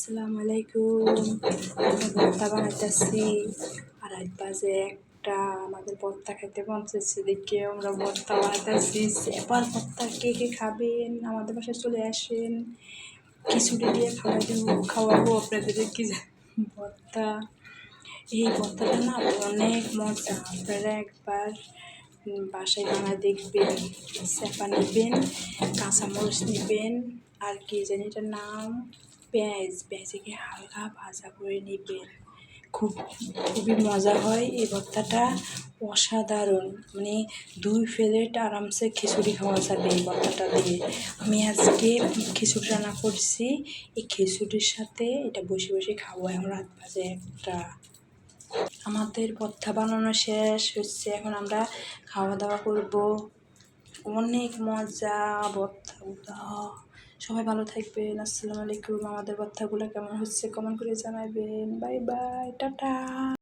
আসসালামু আলাইকুম। আমরা ভর্তা বানাইতেছি আর রাত বাজে একটা। আমাদের ভর্তা খেতে মন চাইছে দেখে আমরা ভর্তা বানাইতেছি। এবার ভর্তা কে কে খাবেন আমাদের বাসায় চলে আসেন, খিচুড়ি দিয়ে খাওয়াবো আপনাদের কি ভর্তা। এই ভর্তাটা না অনেক মজা, আপনারা একবার বাসায় বানায় দেখবেন। চেপা নেবেন, কাঁচামরিচ নেবেন, আর কি জানি এটার নাম, পেঁয়াজকে হালকা ভাজা করে নেবেন। খুবই মজা হয় এই ভর্তাটা, অসাধারণ। মানে 2 প্লেট আরামসে খিচুড়ি খাওয়া যাবে এই ভর্তাটা দিয়ে। আমি আজকে খিচুড়ি রান্না করছি, এই খিচুড়ির সাথে এটা বসে বসে খাবো। এখন রাত বাজে একটা। আমাদের ভর্তা বানানো শেষ হচ্ছে, এখন আমরা খাওয়া দাওয়া করব। অনেক মজা ভর্তাগুলো। সবাই ভালো থাকবেন। আসসালামু আলাইকুম। আমাদের ভর্তাগুলো কেমন হচ্ছে কমেন্ট করে জানাবেন। Bye bye, tata.